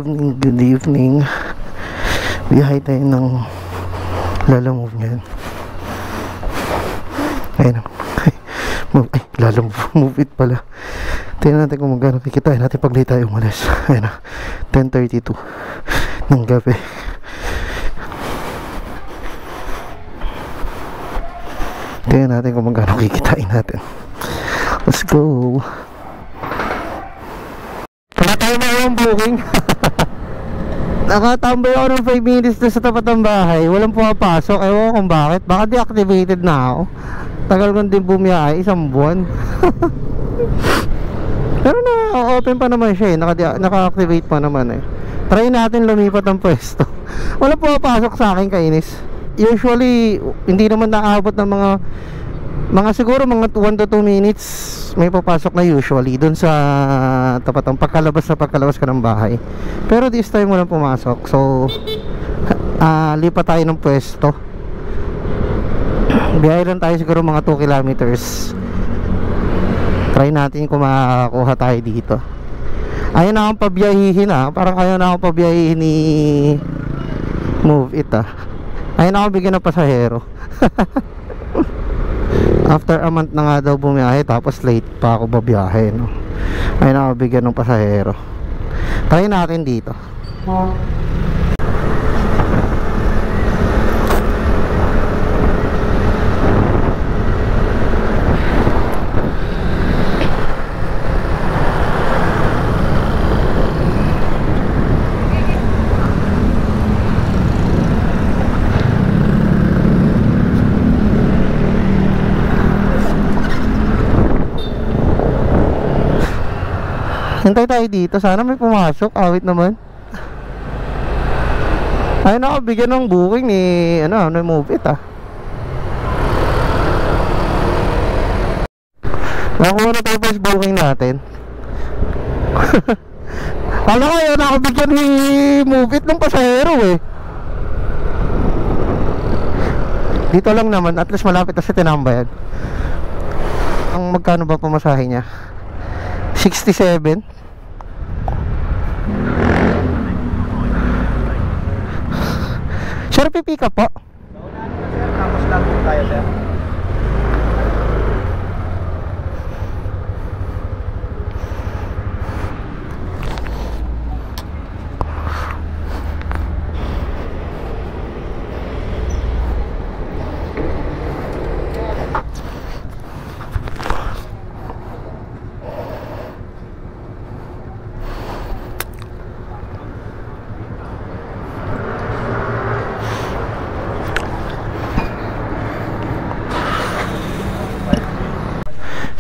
evening, good evening. Biyahe tayo ng Lalamove ngayon. Ayun. Lalamove, move it pala. Tingnan natin kung magkano kikitain natin pag late tayo umalis. Ayun na, 10:32 ng gabi. Tingnan natin kung magkano kikitain natin. Let's go. Wala tayo na yung booking. Nakatambay ako ng 5 minutes na sa tapat ng bahay. Walang pumapasok. Ewan ko kung bakit. Baka deactivated na ako. Tagal ko din bumiyahe, isang buwan. Pero na-open pa naman siya eh. Naka-activate pa naman eh. Try natin lumipat ang pwesto. Walang pumapasok sa akin, kainis. Usually, hindi naman naabot ng mga siguro mga 1 to 2 minutes may papasok na usually dun sa tapat ng pagkalabas ka ng bahay. Pero this time walang pumasok. So lipat tayo ng pwesto. Biyahe lang tayo siguro mga 2 kilometers. Try natin kung makakuha tayo dito. Ayaw na akong pabiyahihin parang ayaw na akong pabiyahihin ni Move It ayaw na akong bigyan ng pasahero. After a month na nga daw bumiyahe, tapos late pa ako babiyahe, no? Ay nakabigyan ng pasahero. Try natin dito. Hintay tayo dito, sana may pumasok. Awit naman. Ayun ako, bigyan ng booking ni Move It Nakuha na tayo first booking natin. Kala ko yun ako bigyan ni Move It ng pasahero eh. Dito lang naman, at least malapit na sa tinambayan. Ang magkano ba pamasahe niya? 67. Sir, pipick up po. Tapos lang po tayo, sir.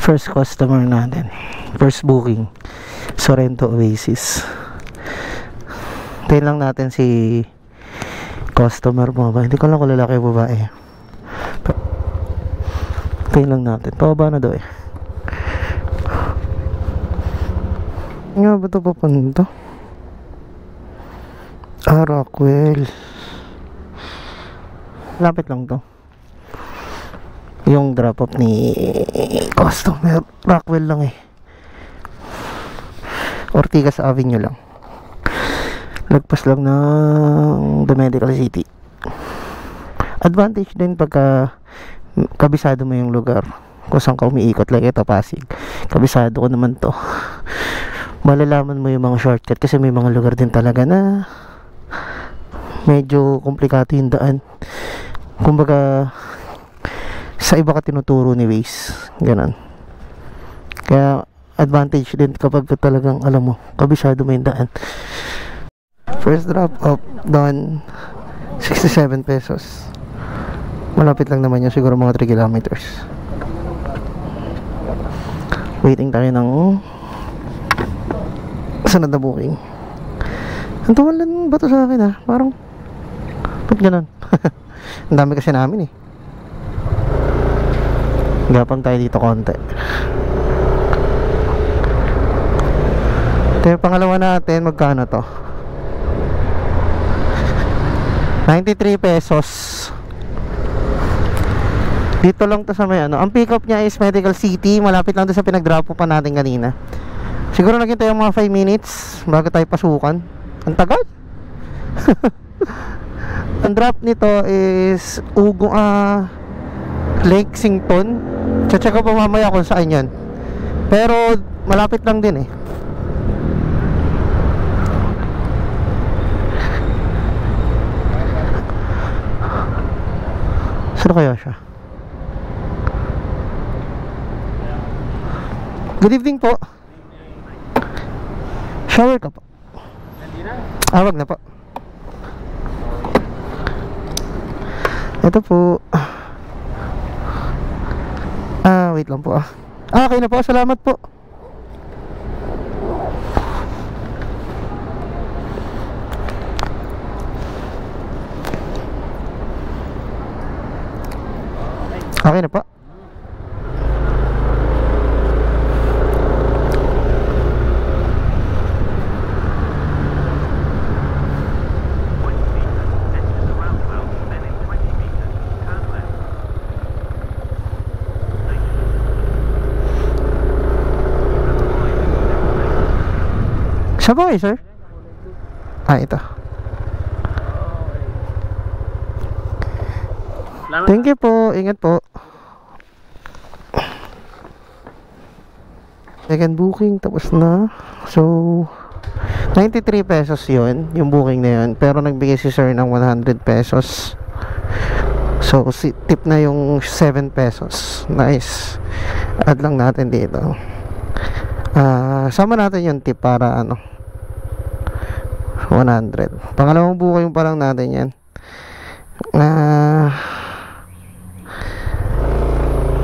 First customer natin, first booking, Sorrento Oasis. Tayo lang natin si customer mo ba? Hindi ko lang kung lalaki o babae. Tayo lang natin. Pababa na daw eh. Nga ba ito papunta? Rockwell. Lapit lang to. Yung drop off ni customer Rockwell lang eh. Ortigas Avenue lang. Lagpas lang ng The Medical City. Advantage din pagka kabisado mo yung lugar kung saan ka umiikot. Like ito, Pasig, kabisado ko naman to. Malalaman mo yung mga shortcut kasi may mga lugar din talaga na medyo komplikado yung daan. Kumbaga sa iba ka tinuturo ni Waze, ganun. Kaya advantage din kapag talagang alam mo, kabisado mo yung daan. First drop off doon, 67 pesos. Malapit lang naman yun, siguro mga 3 kilometers. Waiting tayo ng sunod na booking. Ang tawalan ba ito sa akin parang ba't ganun? Ang dami kasi namin eh. Gapang tayo dito konti. Ito yung pangalawa natin. Magkano to? 93 pesos. Dito lang to sa may Ang pick up niya is Medical City. Malapit lang to sa pinag-drop pa natin kanina. Siguro naghintay yung mga 5 minutes bago tayo pasukan. Ang tagal. Ang drop nito is Lexington. Check ko pa mamaya kung saan yan. Pero malapit lang din eh. Saan kaya siya? Good evening po. Shower ka po. Wag na po. Ito po. Wait lang po okay na po, salamat po. Okay na po. Sabay, sir. Ito. Thank you po. Ingat po. Second booking, tapos na. So, 93 pesos yun, yung booking na yun. Pero nagbigay si sir ng 100 pesos. So, tip na yung 7 pesos. Nice. Add lang natin dito. Sama natin yung tip para 100. Pangalawang booking pa lang natin yan.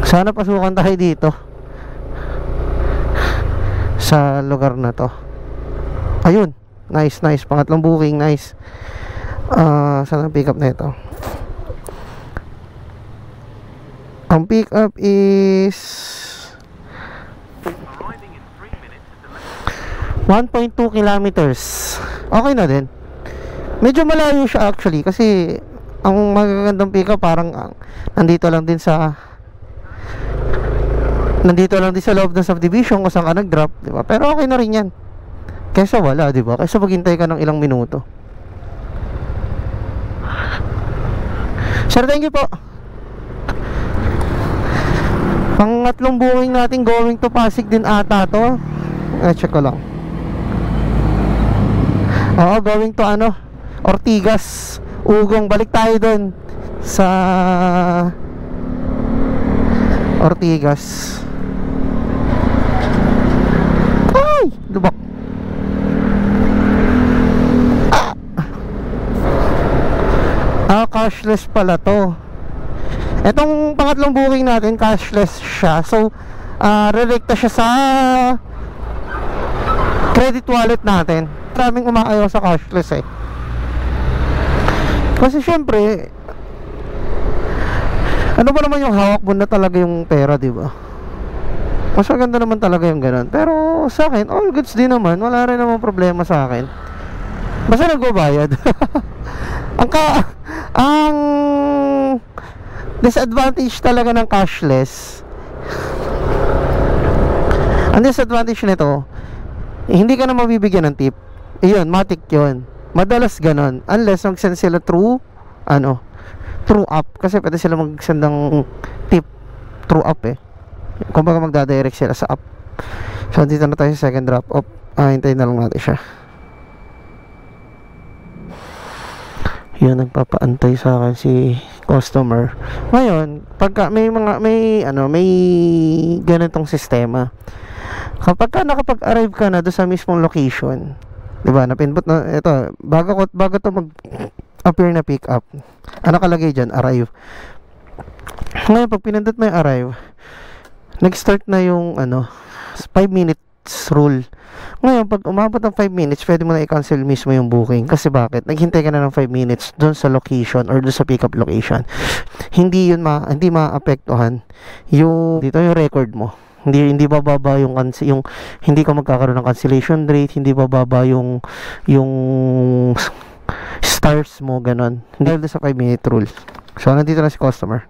Sana pasukan tayo dito sa lugar na to. Ayun, nice. Pangatlong booking, nice. Saan ang pick up na ito? Ang pick up is 1.2 kilometers. Okay na din. Medyo malayo siya actually kasi ang magagandang pick up parang nandito lang din sa loob ng subdivision kung saan ka nag-drop, di ba? Pero okay na rin yan. Kaysa wala, di ba? Kaysa maghintay ka ng ilang minuto. Sir, thank you po. Pangatlong booking natin going to Pasig din ata to. Check ko lang. Going to Ortigas, Ugong. Balik tayo dun sa Ortigas. Ay! Lubak. Cashless pala to. Etong pangatlong booking natin, cashless siya. So, rerekta siya sa credit wallet natin. Maraming umaayaw sa cashless eh. Kasi syempre, ano ba naman yung hawak mo na talaga yung pera, di ba? Mas maganda naman talaga yung ganun. Pero sa akin, all goods din naman. Wala rin naman problema sa akin. Basta nagbabayad. Ang disadvantage talaga ng cashless, ang disadvantage nito, hindi ka na mabibigyan ng tip. Iyon, matik yun. Madalas ganon. Unless mag-send sila through app. Kasi pwede sila mag-send ng tip through app eh. Kung baga magdadirect sila sa app. So, dito na tayo sa second drop off. Hintayin na lang natin siya. Yun, nagpapaantay sa akin si customer. Ngayon, pagka may ganitong sistema, kapag ka nakapag-arrive ka na doon sa mismong location, diba, napinput na, ito, bago to mag-appear na pick up, nakalagay dyan, arrive. Ngayon, pag pinindot mo yung arrive, nag-start na yung 5 minutes rule. Ngayon, pag umabot ng 5 minutes, pwede mo na i-cancel mismo yung booking. Kasi bakit? Naghintay ka na ng 5 minutes doon sa location or doon sa pick-up location. Hindi maapektuhan yung dito yung record mo. Hindi bababa yung hindi ka magkakaroon ng cancellation rate, hindi bababa yung stars mo, ganon. Dahil sa 5 minute rule. So, nandito na si customer.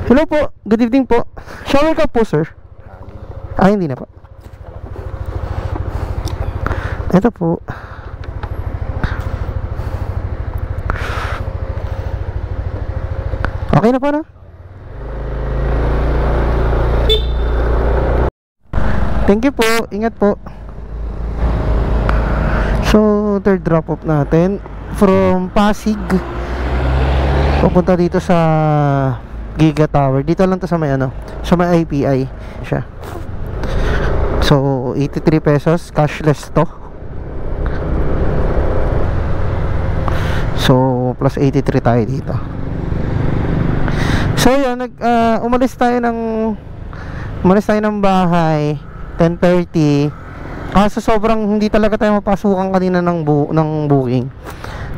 Hello Hello po, good evening po. Shower ka po, sir? Hindi na po. Ito po. Okay na po na? Thank you po, ingat po. So, third drop off natin from Pasig pupunta dito sa Giga Tower. Dito lang to sa may sa may IPI siya. So 83 pesos, cashless to. So plus 83 tayo dito. So yun, umalis tayo ng bahay 10:30. Kaso sobrang hindi talaga tayo mapasukan kanina ng booking.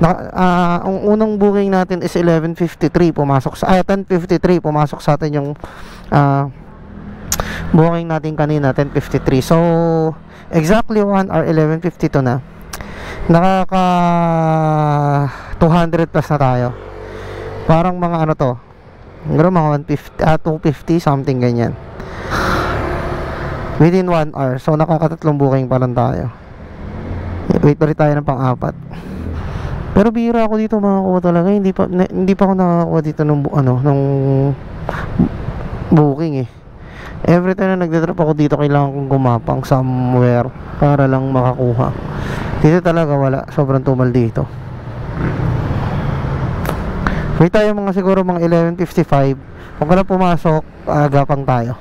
Ang unang booking natin is 11:53 pumasok sa 10:53 pumasok sa atin yung booking natin kanina 10:53. So exactly 1 hour 11:52 na. Nakaka 200 plus na tayo. Parang mga to. Mga 250 something ganyan. Within 1 hour. So nakakatatlong booking pa lang tayo. Wait pa rin tayo ng pang-apat. Pero bihira ako dito makakuha talaga. Hindi pa ako nakakuha dito ng booking eh. Every time na nagde-drop ako dito, kailangan kong gumapang somewhere para lang makakuha. Dito talaga wala. Sobrang tumal dito. Wait tayo siguro mga 11:55. Kung wala pumasok, gapang tayo.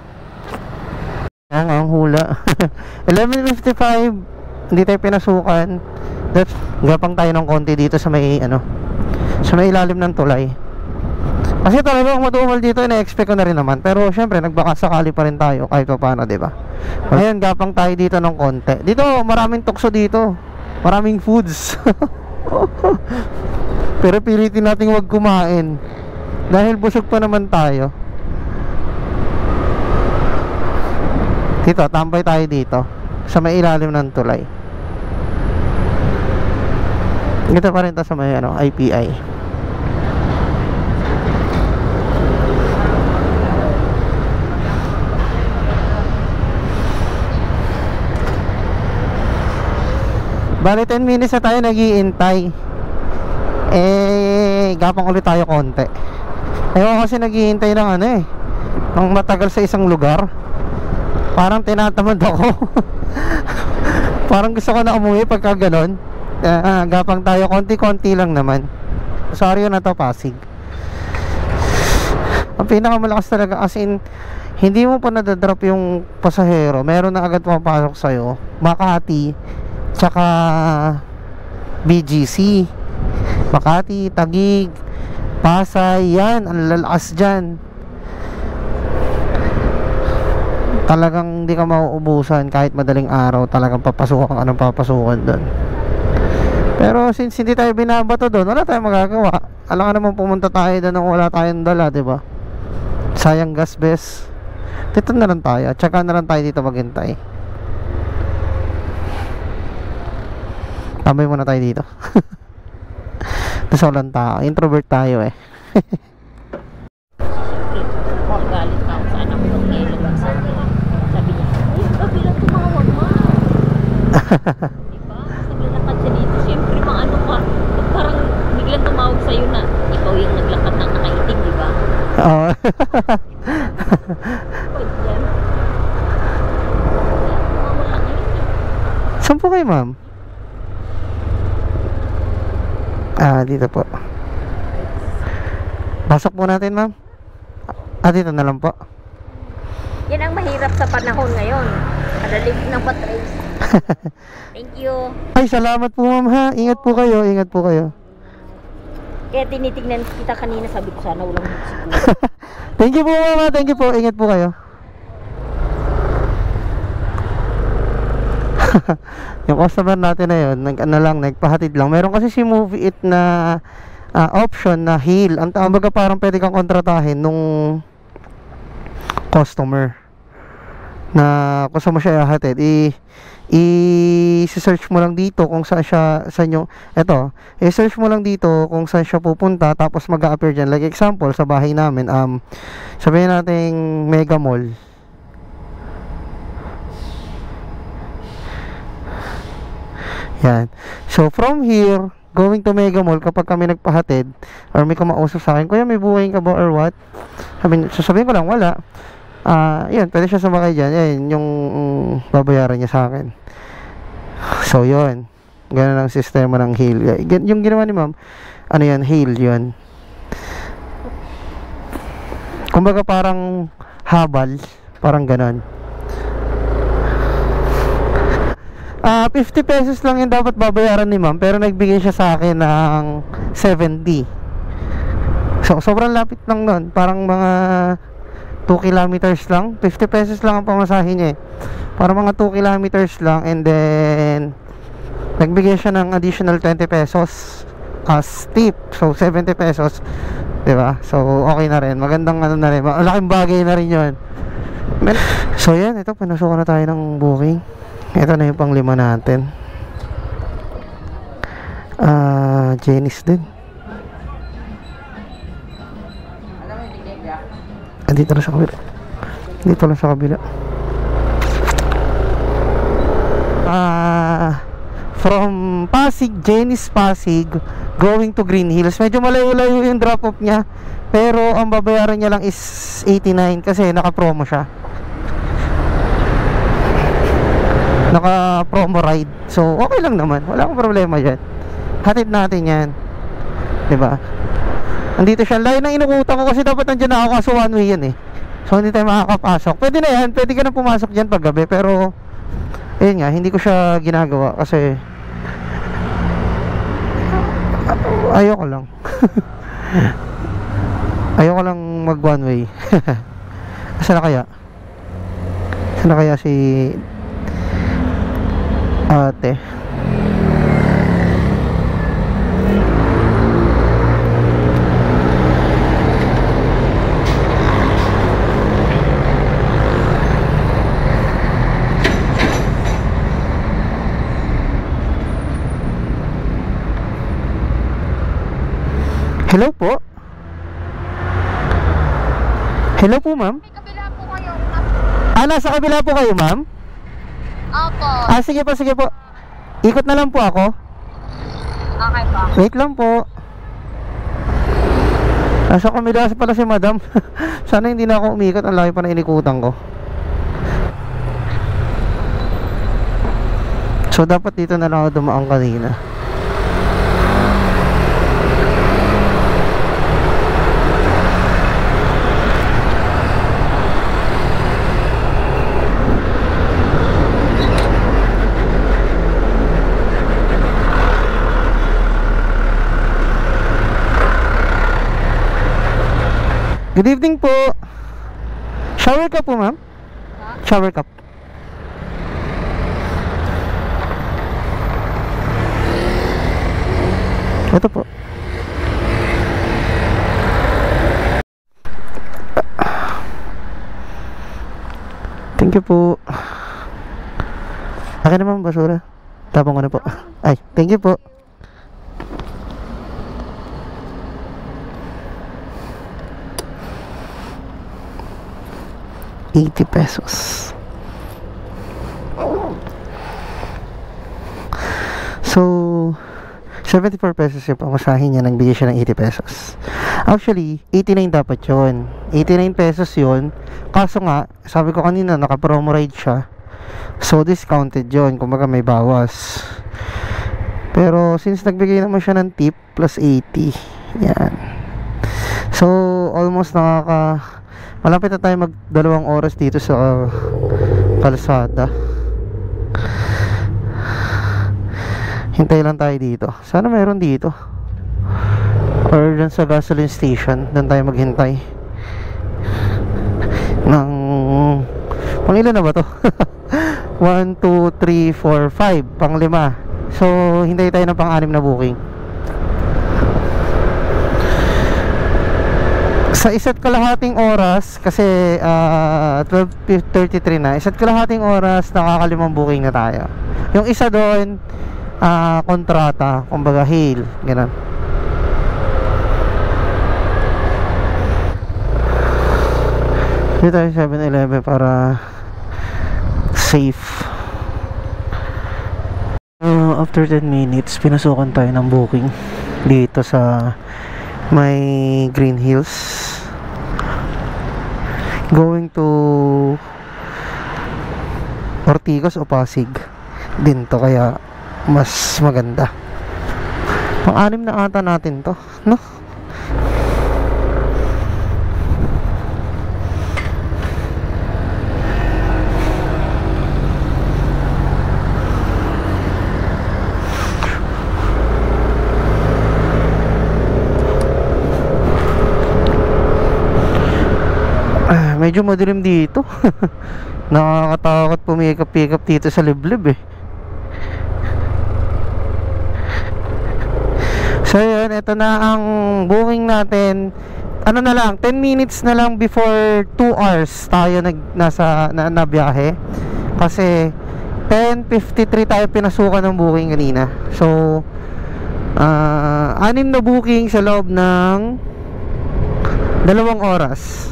Ang hula. 11:55, hindi tayo pinasukan. That's gapang tayo ng konti dito sa may sa may ilalim ng tulay. Kasi talagang madumal dito, ina-expect ko na rin naman. Pero syempre nagbaka sakali pa rin tayo kahit pa paano, 'di ba? Ngayon gapang tayo dito ng konti. Dito maraming tukso dito. Maraming foods. Pero pilitin nating wag kumain dahil busog pa naman tayo. Dito, tambay tayo dito sa may ilalim ng tulay. Dito pa rin tayo sa may IPI. Bali 10 minutes na tayo nag-iintay. Gapang ulit tayo konti. Ayaw kasi naghihintay ng ng matagal sa isang lugar. Parang tinatamad ako. Parang gusto ko na umuwi pagka ganon. Gapang tayo, konti-konti lang naman. Sorry na to, Pasig. Ang pinakamalakas talaga, as in, hindi mo pa nadadrop yung pasahero, meron na agad pumapasok sa'yo. Makati, tsaka BGC. Makati, Taguig, Pasay, yan, ang lalakas dyan. Talagang hindi ka mauubusan kahit madaling araw. Talagang papasukan ka ng papasukan doon. Pero since hindi tayo binabato doon, wala tayong magagawa. Alam ka naman pumunta tayo doon nang wala tayong dala, diba? Sayang gas, bes. Dito na lang tayo. Tsaka na lang tayo dito maghintay. Tambay muna tayo dito. Tapos walang tao. Introvert tayo eh. Galit pa ako sa anak ko ngayon. Sabi niya, bilang tumawag ma. Diba? Naglalakad siya dito. Siyempre, ka. Parang biglang tumawag sa'yo na ikaw yung naglakad ng nakaiting, diba? Oo. Pwede yan. Mawala ngayon. Saan po kayo, ma'am? Dito po. Pasok po natin, ma'am. Dito na lang po. Yan ang mahirap sa panahon ngayon. Madalig ng patrace. Thank you. Ay, salamat po, ma'am, ha. Ingat po kayo, ingat po kayo. Kaya tinitignan kita kanina, sabi ko sana walang siguro. Thank you po, ma'am. Thank you po. Ingat po kayo. Yung customer natin na yun, nagpahatid lang. Meron kasi si Movie It na option na heal. Ang tawag parang pwede kang kontratahin nung customer na gusto mo siya ihatid. i-search mo lang dito kung saan siya, sa inyo, eto, i-search mo lang dito kung saan siya pupunta, tapos mag-a-appear dyan. Like example, sa bahay namin, sabihin natin Mega Mall. Yan. So, from here, going to Mega Mall, kapag kami nagpahatid, or may kumausap sa akin, kuya, may booking ka ba or what? Sasabihin ko lang, wala. Yun, pwede siya sumakay dyan. Yan, yung babayaran niya sa akin. So, yun. Ganun ang sistema ng hail. Yung ginawa ni ma'am, ano yan, hail yun. Kumbaga parang habal, parang ganun. 50 pesos lang yung dapat babayaran ni ma'am, pero nagbigay siya sa akin ng 70. So, sobrang lapit lang nun. Parang mga 2 kilometers lang. 50 pesos lang ang pamasahe niya eh. Para mga 2 kilometers lang. And then nagbigay siya ng additional 20 pesos as tip. So 70 pesos, diba? So okay na rin. Magandang ano na rin. Malaking bagay na rin yun. So yan, ito, pinasukan na tayo ng booking. Ito na yung pang 5 natin. Janice din. Dito lang sa kabila. Dito lang sa kabila. From Pasig, Janice Pasig, going to Green Hills. Medyo malayo-layo yung drop-off niya. Pero ang babayaran niya lang is 89 kasi naka-promo siya. Naka-promo ride. So, okay lang naman. Wala akong problema dyan. Hatid natin yan. Diba? Andito siya. Layo na inukutan ko kasi dapat nandiyan na ako kaso one way yan eh. So, hindi tayo makakapasok. Pwede na yan. Pwede ka na pumasok dyan pag gabi. Pero, ayun nga. Hindi ko siya ginagawa kasi ayoko lang. Ayoko lang mag one way. Saan na kaya? Saan na kaya si ate? Hello po? Hello po, ma'am? May kabila po kayo. Nasa kabila po kayo, ma'am? Opo. Sige po, sige po. Ikot na lang po ako. Okay po. Wait lang po. Nasa kabila pala si madam. Sana hindi na ako umikot. Ang laki pa na inikutan ko. So, dapat dito na lang ako dumaan kanina. Good evening po. Shower cup po, ma'am? Shower cup. Ito po. Thank you po. Akin naman basura. Tapong ko na po. Ay, thank you po. ₱80. So 74 pesos yung pamasahe niya, nagbigay siya ng 80 pesos. Actually 89 dapat yun. 89 pesos yun. Kaso nga, sabi ko kanina naka-promo ride siya, so discounted yun, kumbaga may bawas. Pero since nagbigay naman siya ng tip plus 80, yan, so almost malapit na tayo mag 2 oras dito sa kalsada. Hintay lang tayo dito. Sana meron dito. Or dyan sa gasoline station, doon tayo maghintay. Ng pang ilan na ba to? 1, 2, 3, 4, 5 pang 5. So hintay tayo ng pang 6 na booking. Sa isa't kalahating oras, kasi 12:33 na, isa't kalahating oras nakakalimang booking na tayo. Yung isa doon kontrata, kumbaga hail, ganun. Dito tayo 7-Eleven para safe. After 10 minutes pinasukan tayo ng booking dito sa may Green Hills, going to Ortigas o Pasig din to, kaya mas maganda. Pang-anim na ata natin to, no? Medyo madilim dito. Nakakatakot pumikap-pikap dito sa liblib eh. So yun, ito na ang booking natin. Ano na lang, 10 minutes na lang before 2 hours tayo na biyahe. Kasi 10:53 tayo pinasukan ng booking kanina. So 6 na booking sa loob ng 2 oras.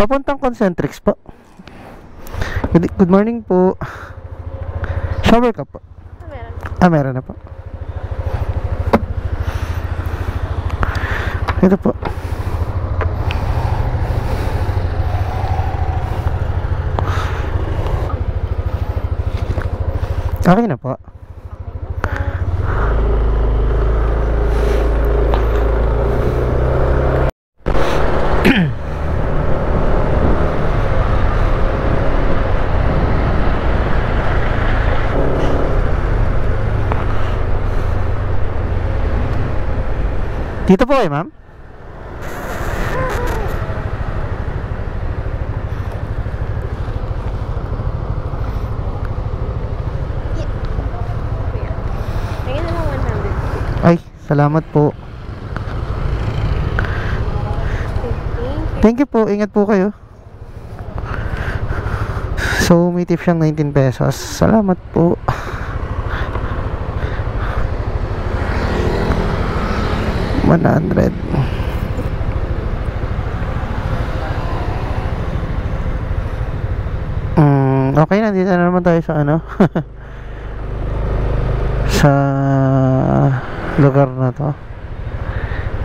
Papuntang Concentrix po. Good morning po. Shower ka po? Meron na po. Ito po. Okay na po. Dito po ma'am. Ay, salamat po. Thank you po, ingat po kayo. So, may tip siyang 19 pesos. Salamat po. $100. Okay, nandito na naman tayo sa ano sa lugar na to.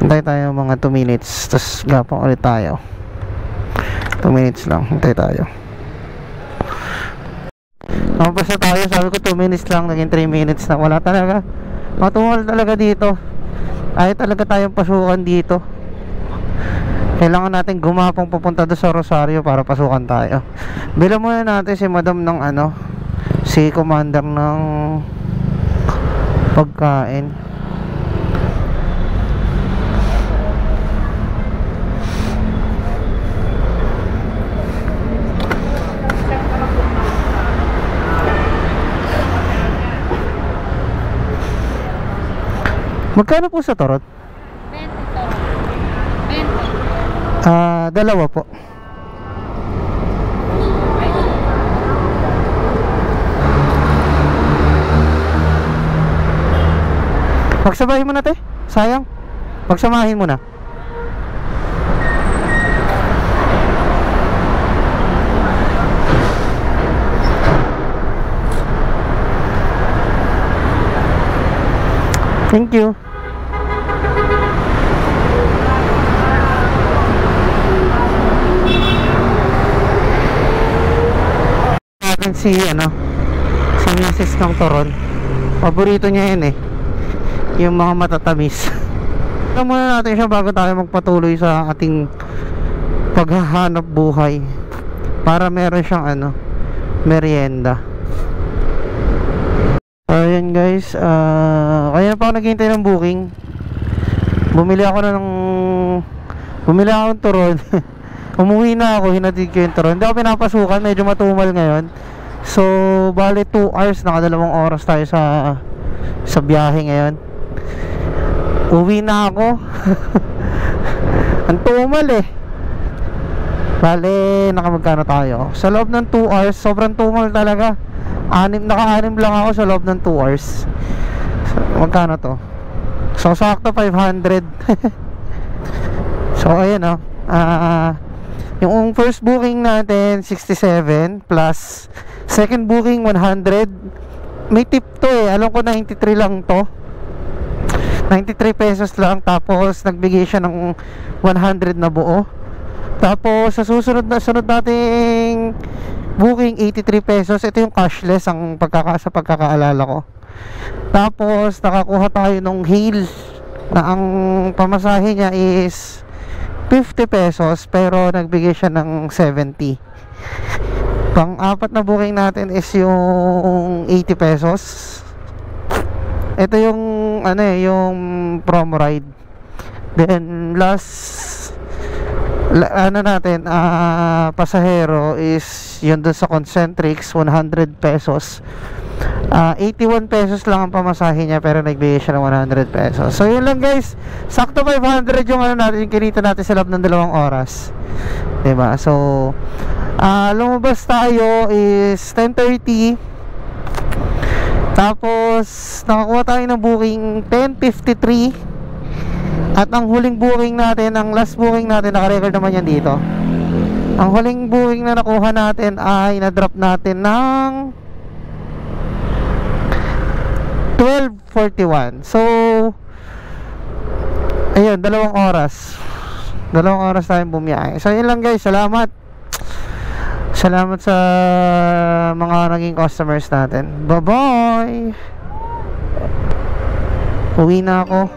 Hintay tayo mga 2 minutes, tapos gapang ulit tayo. 2 minutes lang, hintay tayo. Basta tayo, sabi ko 2 minutes lang, naging 3 minutes na. Wala talaga, matumal talaga dito. Ay talaga tayong pasukan dito. Kailangan natin gumapang papunta doon sa Rosario para pasukan tayo. Bilang muna natin si madam ng ano, si commander ng pagkain. Magkano po sa torot? 20 torot. 20. Dalawa po. Pagsabahin mo na te. Sayang. Pagsamahin mo na. Thank you. natin si Mrs. ng Toron. Paborito niya yun yung mga matatamis. Tignan muna natin siya bago tayo magpatuloy sa ating paghahanap buhay, para meron siyang merienda. Ayan guys, kaya pa ako naghihintay ng booking. Bumili ako ng turon. Umuwi na ako, hinatid ko yung turon. Hindi ako pinapasukan, medyo matumal ngayon. So bale 2 hours, nakadalawang oras tayo sa biyahe ngayon. Uwi na ako. Ang tumal Bale, nakamagkano tayo? Sa loob ng 2 hours, sobrang tumal talaga. Naka-anim lang ako sa loob ng 2 hours. So, magkano to? So, sakto 500. So, ayan yung first booking natin 67 plus second booking 100. May tip to alam ko 93 lang to. 93 pesos lang. Tapos nagbigay siya ng 100 na buo. Tapos sa sunod nating booking 83 pesos. Ito yung cashless sa pagkakaalala ko. Tapos nakakuha tayo ng hail na ang pamasahe niya is 50 pesos, pero nagbigay siya ng 70. Pang-apat na booking natin is yung 80 pesos. Ito yung yung promo ride. Then last pasahero is yun dun sa Concentrix, 100 pesos. 81 pesos lang ang pamasahe niya, pero nagbigay siya ng 100 pesos. So yun lang guys, sakto 500 yung yung kinita natin sa loob ng 2 oras, diba? So lumabas tayo is 10:30. Tapos nakakuha tayo ng booking 10:53. At ang huling booking natin, ang last booking natin, naka-record naman yan dito. Ang huling booking na nakuha natin ay na-drop natin ng 12:41. So ayun, 2 oras. 2 oras tayong bumiyahe. So yun lang guys, salamat sa mga naging customers natin. Bye bye. Uwi na ako.